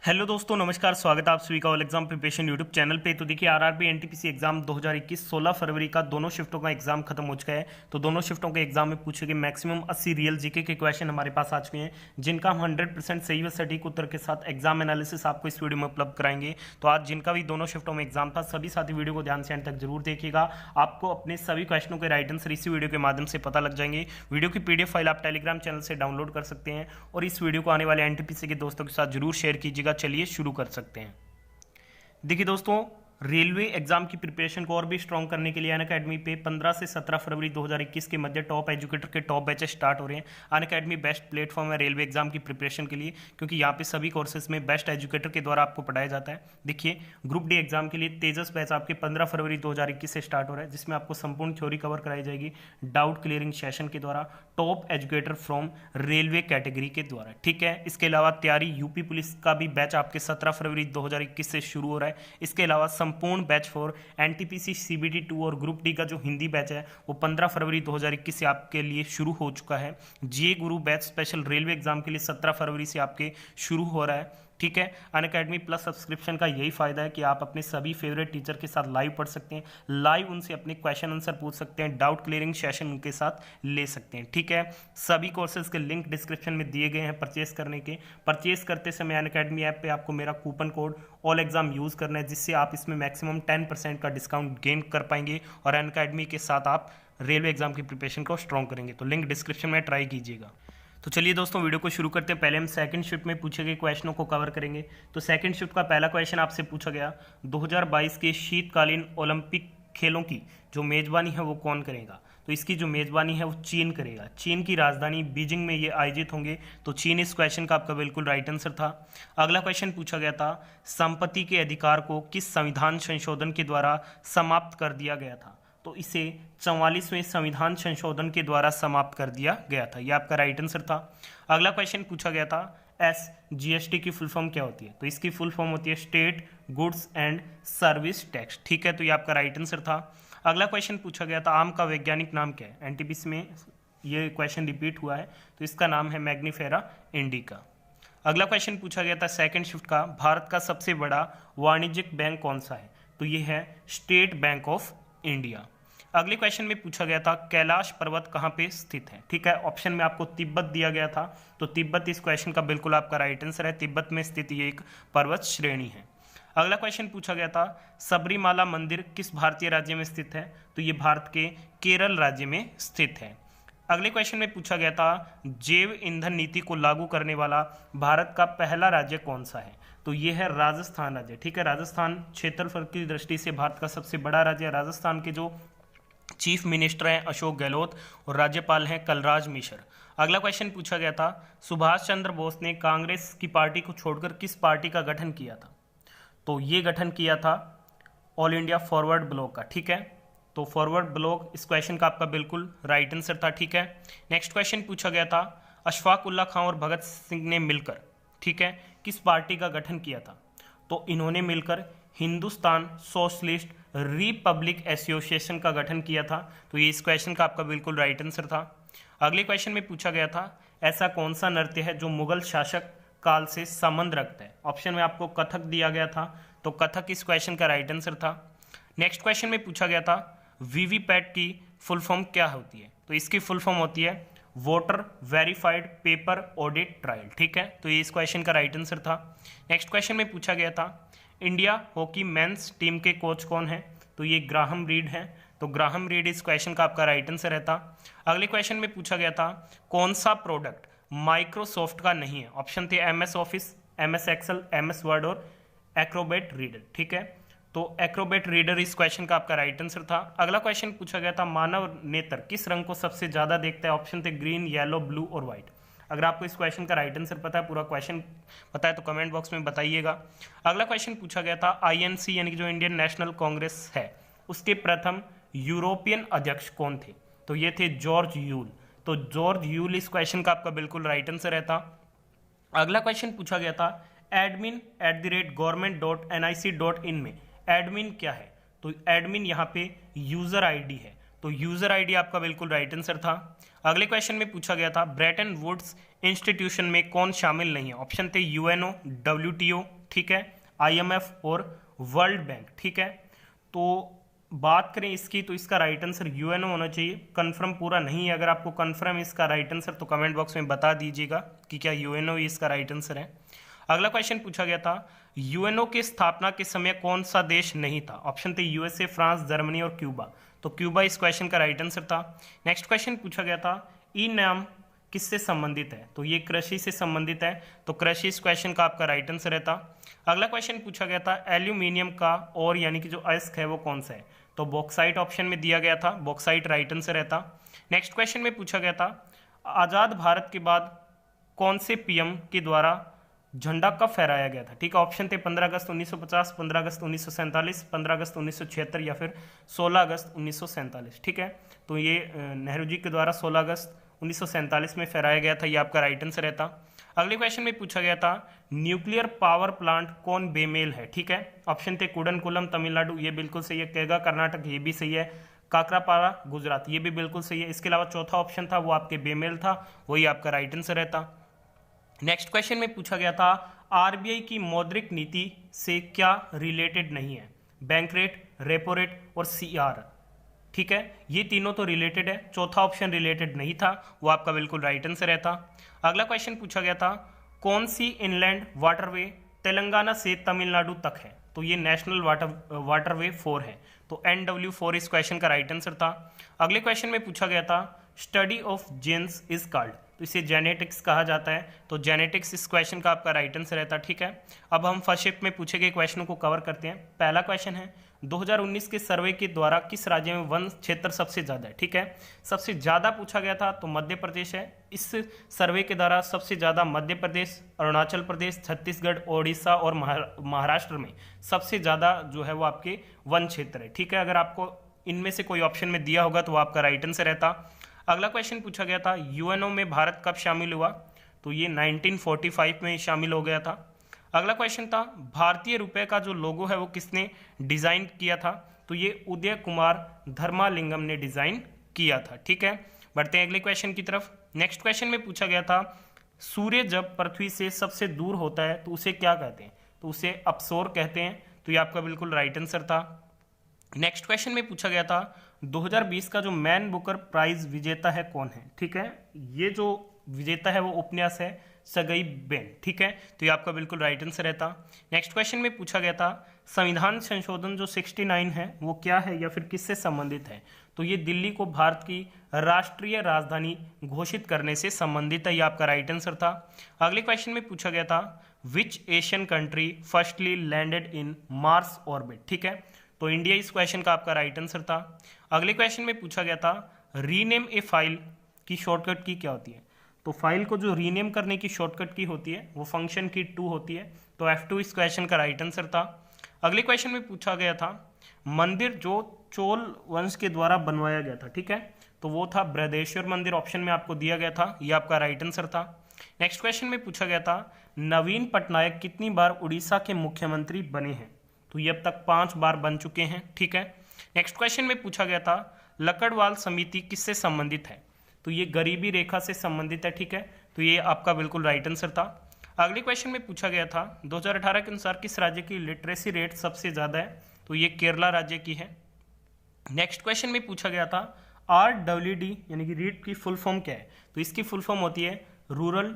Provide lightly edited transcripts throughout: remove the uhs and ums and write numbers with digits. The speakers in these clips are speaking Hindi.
हेलो दोस्तों, नमस्कार। स्वागत है आप सभी का all exam preparation YouTube channel पे। तो देखिए, आरआरबी एनटीपीसी एग्जाम 2021 16 फरवरी का दोनों शिफ्टों का एग्जाम खत्म हो चुका है। तो दोनों शिफ्टों के एग्जाम में पूछे गए मैक्सिमम 80 रियल जीके के क्वेश्चन हमारे पास आ चुके हैं, जिनका हम 100% सही व सटीक उत्तर के साथ एग्जाम एनालिसिस आपको इस वीडियो में उपलब्ध कराएंगे। तो आज जिनका भी दोनों शिफ्टों में एग्जाम था, सभी साथी वीडियो को ध्यान से एंड तक जरूर देखिएगा। आपको अपने सभी क्वेश्चनों के राइट आंसर इसी वीडियो के माध्यम से पता लग जाएंगे। वीडियो की पीडीएफ फाइल आप टेलीग्राम चैनल से डाउनलोड कर सकते हैं और इस वीडियो को आने वाले एनटीपीसी के दोस्तों के साथ जरूर शेयर कीजिएगा। चलिए शुरू कर सकते हैं। देखिए दोस्तों, रेलवे एग्जाम की प्रिपरेशन को और भी स्ट्रॉन्ग करने के लिए अनअकैडमी पे 15 से 17 फरवरी 2021 के मध्य टॉप एजुकेटर के टॉप बैचेस स्टार्ट हो रहे हैं। अनअकैडमी बेस्ट प्लेटफॉर्म है रेलवे एग्जाम की प्रिपरेशन के लिए, क्योंकि यहाँ पे सभी कोर्सेज में बेस्ट एजुकेटर के द्वारा आपको पढ़ाया जाता है। देखिए, ग्रुप डी एग्जाम के लिए तेजस बैच आपके 15 फरवरी 2021 से स्टार्ट हो रहा है, जिसमें आपको संपूर्ण थ्योरी कवर कराई जाएगी डाउट क्लियरिंग सेशन के द्वारा, top educator from railway category के द्वारा। ठीक है, इसके अलावा तैयारी यूपी पुलिस का भी बैच आपके 17 फरवरी 2021 से शुरू हो रहा है। इसके अलावा संपूर्ण बैच फॉर एनटीपीसी सीबीटी 2 और ग्रुप डी का जो हिंदी बैच है वो 15 फरवरी 2021 से आपके लिए शुरू हो चुका है। जीए गुरु बैच स्पेशल रेलवे एग्जाम के लिए 17 फरवरी से आपके शुरू हो रहा है। ठीक है, अनअकैडमी प्लस सब्सक्रिप्शन का यही फायदा है कि आप अपने सभी फेवरेट टीचर के साथ लाइव पढ़ सकते हैं, लाइव उनसे अपने क्वेश्चन आंसर पूछ सकते हैं, डाउट क्लियरिंग सेशन उनके साथ ले सकते हैं। ठीक है, सभी कोर्सेज के लिंक डिस्क्रिप्शन में दिए गए हैं परचेस करने के। परचेस करते समय अनअकैडमी ऐप पे आपको मेरा coupon code all exam use करना है, जिससे आप इसमें मैक्सिमम 10% का डिस्काउंट गेन कर पाएंगे और अनअकैडमी के साथ आप रेलवे एग्जाम की प्रिपरेशन को स्ट्रॉन्ग करेंगे। तो लिंक डिस्क्रिप्शन में ट्राई कीजिएगा। तो चलिए दोस्तों, वीडियो को शुरू करते हैं। पहले हम सेकंड शिफ्ट में पूछे गए क्वेश्चनों को कवर करेंगे। तो सेकंड शिफ्ट का पहला क्वेश्चन आपसे पूछा गया, 2022 के शीतकालीन ओलंपिक खेलों की जो मेजबानी है वो कौन करेगा? तो इसकी जो मेजबानी है वो चीन करेगा। चीन की राजधानी बीजिंग में ये आयोजित होंगे। तो चीन इस क्वेश्चन का आपका बिल्कुल राइट आंसर था। अगला क्वेश्चन पूछा गया था, संपत्ति के अधिकार को किस संविधान संशोधन के द्वारा समाप्त कर दिया गया था? तो इसे 44वें संविधान संशोधन के द्वारा समाप्त कर दिया गया था। यह आपका राइट आंसर था। अगला क्वेश्चन पूछा गया था, जीएसटी की फुल फॉर्म क्या होती है? तो इसकी फुल फॉर्म होती है state goods and service tax. ठीक है, तो ये आपका राइट आंसर था। अगला क्वेश्चन पूछा गया था, आम का वैज्ञानिक नाम क्या है? एनटीपीसी में ये क्वेश्चन रिपीट हुआ है, तो इसका नाम है मैग्नीफेरा इंडिका। अगला क्वेश्चन पूछा गया था सेकंड शिफ्ट का, भारत का सबसे बड़ा वाणिज्यिक बैंक कौन सा है? तो ये है स्टेट बैंक ऑफ इंडिया। अगले क्वेश्चन में पूछा गया था, कैलाश पर्वत कहाँ पे स्थित है? ठीक है, ऑप्शन में आपको तिब्बत दिया गया था, तो तिब्बत इस क्वेश्चन का बिल्कुल आपका राइट आंसर है। तिब्बत में स्थित ये एक पर्वत श्रेणी है। अगला क्वेश्चन पूछा गया था, सबरीमाला मंदिर किस भारतीय राज्य में स्थित है? तो ये भारत के केरल राज्य में स्थित है। अगले क्वेश्चन में पूछा गया था, जैव ईंधन नीति को लागू करने वाला भारत का पहला राज्य कौन सा है? तो ये है राजस्थान राज्य। ठीक है, राजस्थान क्षेत्रफल की दृष्टि से भारत का सबसे बड़ा राज्य है। राजस्थान के जो चीफ मिनिस्टर हैं अशोक गहलोत और राज्यपाल हैं कलराज मिश्र। अगला क्वेश्चन पूछा गया था, सुभाष चंद्र बोस ने कांग्रेस की पार्टी को छोड़कर किस पार्टी का गठन किया था? तो ये गठन किया था ऑल इंडिया फॉरवर्ड ब्लॉक का। ठीक है, तो फॉरवर्ड ब्लॉक इस क्वेश्चन का आपका बिल्कुल राइट आंसर था। ठीक है, नेक्स्ट क्वेश्चन पूछा गया था, अशफाक उल्ला खां और भगत सिंह ने मिलकर, ठीक है, किस पार्टी का गठन किया था? तो इन्होंने मिलकर हिंदुस्तान सोशलिस्ट रिपब्लिक एसोसिएशन का गठन किया था। तो ये इस क्वेश्चन का आपका बिल्कुल राइट आंसर था। अगले क्वेश्चन में पूछा गया था, ऐसा कौन सा नृत्य है जो मुगल शासक काल से संबंध रखता है? ऑप्शन में आपको कथक दिया गया था, तो कथक इस क्वेश्चन का राइट आंसर था। नेक्स्ट क्वेश्चन में पूछा गया था, वीवीपैट की फुल फॉर्म क्या होती है? तो इसकी फुल फॉर्म होती है voter verified paper audit trial. ठीक है, तो ये इस क्वेश्चन का राइट आंसर था। नेक्स्ट क्वेश्चन में पूछा गया था, इंडिया हॉकी मेंस टीम के कोच कौन है? तो ये ग्राहम रीड है। तो ग्राहम रीड इस क्वेश्चन का आपका राइट आंसर रहता। अगले क्वेश्चन में पूछा गया था, कौन सा प्रोडक्ट माइक्रोसॉफ्ट का नहीं है? ऑप्शन थे MS Office, MS Excel, MS Word और एक्रोबेट रीडर। ठीक है, तो एक्रोबेट रीडर इस क्वेश्चन का आपका राइट आंसर था। अगला क्वेश्चन पूछा गया था, मानव नेत्र किस रंग को सबसे ज्यादा देखता है? ऑप्शन थे ग्रीन, येलो, ब्लू और व्हाइट। अगर आपको इस क्वेश्चन का राइट आंसर पता है, पूरा क्वेश्चन पता है, तो कमेंट बॉक्स में बताइएगा। अगला क्वेश्चन पूछा गया था, आईएनसी यानी कि जो इंडियन नेशनल कांग्रेस है उसके प्रथम यूरोपियन अध्यक्ष कौन थे? तो ये थे जॉर्ज यूल। तो जॉर्ज यूल इस क्वेश्चन का आपका बिल्कुल राइट आंसर रहता। अगला क्वेश्चन पूछा गया था, admin@government.nic.in में एडमिन क्या है? तो एडमिन यहाँ पे यूजर आईडी है, तो यूजर आईडी आपका बिल्कुल राइट आंसर था। अगले क्वेश्चन में पूछा गया था, ब्रेटन वुड्स इंस्टीट्यूशन में कौन शामिल नहीं है? ऑप्शन थे यूएनओ, डब्ल्यूटीओ, ठीक है, IMF और वर्ल्ड बैंक, ठीक है। तो बात करें इसकी, तो इसका राइट आंसर यूएनओ होना चाहिए। कंफर्म पूरा नहीं है, अगर आपको कंफर्म इसका राइट आंसर तो कमेंट बॉक्स में बता दीजिएगा कि क्या यूएनओ इसका राइट आंसर है। अगला क्वेश्चन पूछा गया था, यूएनओ की स्थापना के समय कौन सा देश नहीं था? ऑप्शन थे यूएसए, फ्रांस, जर्मनी और क्यूबा। तो क्यूबा इस क्वेश्चन का राइट आंसर था। नेक्स्ट क्वेश्चन पूछा गया था, ई नाम किससे संबंधित है? तो ये कृषि से संबंधित है, तो कृषि इस क्वेश्चन का आपका राइट आंसर रहता। अगला क्वेश्चन पूछा गया था, एल्यूमिनियम का और यानी कि जो अयस्क है वो कौन सा है? तो बॉक्साइट ऑप्शन में दिया गया था, बॉक्साइट राइट आंसर रहता। नेक्स्ट क्वेश्चन में पूछा गया था, आजाद भारत के बाद कौन से पीएम के द्वारा झंडा कब फहराया गया था? ठीक है, ऑप्शन थे 15 अगस्त 1950, 15 अगस्त 1947, 15 अगस्त 1976 या फिर 16 अगस्त 1947। ठीक है, तो ये नेहरू जी के द्वारा 16 अगस्त 1947 में फहराया गया था, ये आपका राइट आंसर रहता। अगले क्वेश्चन में पूछा गया था, न्यूक्लियर पावर प्लांट कौन बेमेल है? ठीक है, ऑप्शन थे कुडनकुलम तमिलनाडु, ये बिल्कुल सही है। केगा कर्नाटक, ये भी सही है। काकरापारा गुजरात, ये भी बिल्कुल सही है। इसके अलावा चौथा ऑप्शन था वो आपके बेमेल था, वही आपका राइट आंसर रहता। नेक्स्ट क्वेश्चन में पूछा गया था, आरबीआई की मौद्रिक नीति से क्या रिलेटेड नहीं है? बैंक रेट, रेपो रेट और सीआर। ठीक है, ये तीनों तो रिलेटेड है, चौथा ऑप्शन रिलेटेड नहीं था, वो आपका बिल्कुल राइट आंसर रहता। अगला क्वेश्चन पूछा गया था, कौन सी इनलैंड वाटरवे तेलंगाना से तमिलनाडु तक है? तो ये नेशनल वाटरवे 4 है, तो NW4 इस क्वेश्चन का राइट आंसर था। अगले क्वेश्चन में पूछा गया था, study of genes is called, तो इसे जेनेटिक्स कहा जाता है, तो जेनेटिक्स इस क्वेश्चन का आपका राइट आंसर रहता। ठीक है, अब हम फर्स्ट शिफ्ट में पूछे गए क्वेश्चनों को कवर करते हैं। पहला क्वेश्चन है, 2019 के सर्वे के द्वारा किस राज्य में वन क्षेत्र सबसे ज्यादा है? ठीक है, सबसे ज्यादा पूछा गया था तो मध्य प्रदेश है। इस सर्वे के द्वारा सबसे ज्यादा मध्य प्रदेश, अरुणाचल प्रदेश, छत्तीसगढ़, ओडिशा और महाराष्ट्र में सबसे ज्यादा जो है वो आपके वन क्षेत्र है। ठीक है, अगर आपको इनमें से कोई ऑप्शन में दिया होगा तो वो आपका राइट आंसर रहता। अगला क्वेश्चन पूछा गया था, यूएनओ में भारत कब शामिल हुआ? तो ये 1945 में शामिल हो गया था। अगला क्वेश्चन था, भारतीय रुपए का जो लोगो है वो किसने डिजाइन किया था? तो ये उदय कुमार धर्मालिंगम ने डिजाइन किया था। ठीक है, बढ़ते हैं अगले क्वेश्चन की तरफ। नेक्स्ट क्वेश्चन में पूछा गया था, सूर्य जब पृथ्वी से सबसे दूर होता है तो उसे क्या कहते हैं? तो उसे अपसोर कहते हैं, तो ये आपका बिल्कुल राइट आंसर था। नेक्स्ट क्वेश्चन में पूछा गया था, 2020 का जो मैन बुकर प्राइज विजेता है कौन है? ठीक है, ये जो विजेता है वो उपन्यास है सगई बेन। ठीक है, तो ये आपका बिल्कुल राइट आंसर रहता। नेक्स्ट क्वेश्चन में पूछा गया था, संविधान संशोधन जो 69 है वो क्या है या फिर किससे संबंधित है? तो ये दिल्ली को भारत की राष्ट्रीय राजधानी घोषित करने से संबंधित है, ये आपका राइट आंसर था। अगले क्वेश्चन में पूछा गया था, which Asian country firstly landed in Mars orbit? ठीक है, तो इंडिया इस क्वेश्चन का आपका राइट आंसर था। अगले क्वेश्चन में पूछा गया था, रीनेम ए फाइल की शॉर्टकट की क्या होती है? तो फाइल को जो रीनेम करने की शॉर्टकट की होती है वो फंक्शन की 2 होती है, तो F2 इस क्वेश्चन का राइट आंसर था। अगले क्वेश्चन में पूछा गया था, मंदिर जो चोल वंश के द्वारा बनवाया गया था, ठीक है, तो वो था बृहदेश्वर मंदिर, ऑप्शन में आपको दिया गया था, ये आपका राइट आंसर था। नेक्स्ट क्वेश्चन में पूछा गया था, नवीन पटनायक कितनी बार उड़ीसा के मुख्यमंत्री बने हैं? तो ये अब तक 5 बार बन चुके हैं। ठीक है, नेक्स्ट क्वेश्चन में पूछा गया था, लकड़वाल समिति किससे संबंधित है? तो ये गरीबी रेखा से संबंधित है। ठीक है, तो ये आपका बिल्कुल राइट आंसर था। अगले क्वेश्चन में पूछा गया था, 2018 के अनुसार किस राज्य की लिटरेसी रेट सबसे ज्यादा है? तो ये केरला राज्य की है। नेक्स्ट क्वेश्चन में पूछा गया था, RWD यानी कि रीड की फुल फॉर्म क्या है? तो इसकी फुल फॉर्म होती है रूरल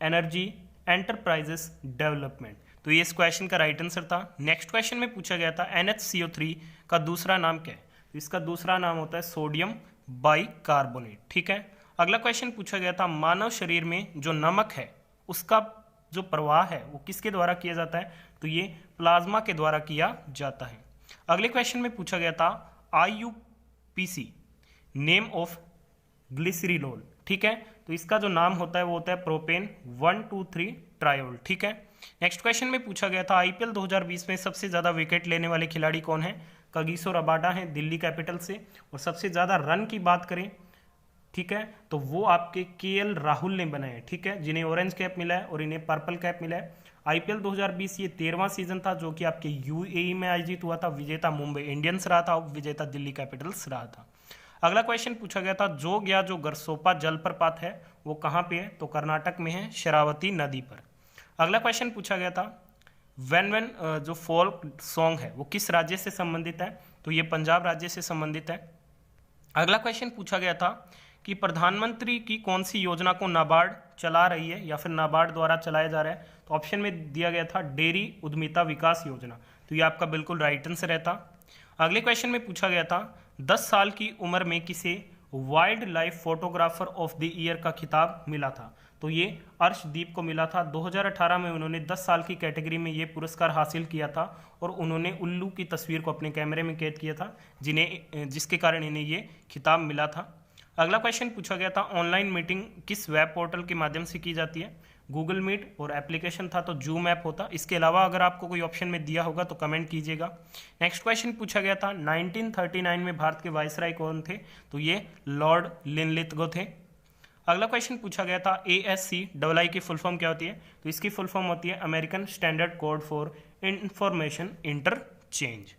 एनर्जी एंटरप्राइजेस डेवलपमेंट, तो ये इस क्वेश्चन का राइट आंसर था। नेक्स्ट क्वेश्चन में पूछा गया था, NHCO3 का दूसरा नाम क्या है? तो इसका दूसरा नाम होता है सोडियम बाइकार्बोनेट। ठीक है, अगला क्वेश्चन पूछा गया था, मानव शरीर में जो नमक है उसका जो प्रवाह है वो किसके द्वारा किया जाता है? तो ये प्लाज्मा के द्वारा किया जाता है। अगले क्वेश्चन में पूछा गया था, IUPAC नेम ऑफ ग्लिसरीनोल। ठीक है, तो इसका जो नाम होता है वो होता है प्रोपेन 1,2,3 ट्रायोल। ठीक है, नेक्स्ट क्वेश्चन में पूछा गया था, IPL 2020 में सबसे ज्यादा विकेट लेने वाले खिलाड़ी कौन है? कगिसो रबाडा है दिल्ली कैपिटल से, और सबसे ज्यादा रन की बात करें, ठीक है, तो वो आपके KL राहुल ने बनाए हैं। ठीक है, जिन्हें ऑरेंज कैप मिला है और इन्हें पर्पल कैप मिला है। IPL 2020 ये 13वां सीजन था जो कि आपके UAE में आयोजित हुआ था। विजेता मुंबई इंडियंस रहा था और विजेता दिल्ली कैपिटल्स रहा था। अगला क्वेश्चन पूछा गया था, जोग या जो गरसोपा जलप्रपात है वो कहाँ पे है? तो कर्नाटक में है, शरावती नदी पर। अगला क्वेश्चन पूछा गया था, व्हेन व्हेन जो फोल्क सॉन्ग है वो किस राज्य से संबंधित है, तो ये पंजाब राज्य से संबंधित है। अगला क्वेश्चन पूछा गया था कि प्रधानमंत्री की कौन सी योजना को नाबार्ड चला रही है या फिर नाबार्ड द्वारा चलाया जा रहा है, तो ऑप्शन में दिया गया था डेयरी उद्यमिता विकास योजना, तो ये आपका बिल्कुल राइट आंसर रहता। अगले क्वेश्चन में पूछा गया था 10 साल की उम्र में किसे wild life photographer of the year का खिताब मिला था, तो ये अर्शदीप को मिला था। 2018 में उन्होंने 10 साल की कैटेगरी में ये पुरस्कार हासिल किया था और उन्होंने उल्लू की तस्वीर को अपने कैमरे में कैद किया था जिसके कारण इन्हें ये खिताब मिला था। अगला क्वेश्चन पूछा गया था ऑनलाइन मीटिंग किस वेब पोर्टल के माध्यम से की जाती है, गूगल मीट, और एप्लीकेशन था तो जूम ऐप होता। इसके अलावा अगर आपको कोई ऑप्शन में दिया होगा तो कमेंट कीजिएगा। नेक्स्ट क्वेश्चन पूछा गया था 1939 में भारत के वायसराय कौन थे, तो ये लॉर्ड लिनलिथगो थे। अगला क्वेश्चन पूछा गया था ASCII की फुल फॉर्म क्या होती है, तो इसकी फुल फॉर्म होती है American standard code for information interchange.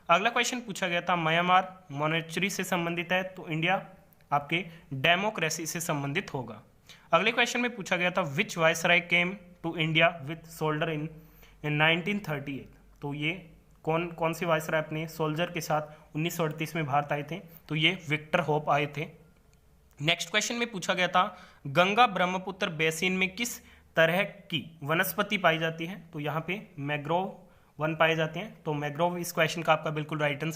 अगला क्वेश्चन पूछा गया था म्यांमार मॉनेटरी से संबंधित है, तो इंडिया आपके डेमोक्रेसी से संबंधित होगा। अगले क्वेश्चन में पूछा गया था which viceroy came to India with soldier in 1938, तो ये कौन सी वायसराय अपने सोल्जर के साथ 1938 में भारत आए थे, तो ये विक्टर होप आए थे। नेक्स्ट क्वेश्चन में पूछा गया था गंगा ब्रह्मपुत्र बेसिन में किस तरह की वनस्पति पाई जाती है, तो यहाँ पे मैग्रोव वन पाए जाते हैं, तो मैग्रोव इस क्वेश्चन का आपका बिल्कुल राइट आंसर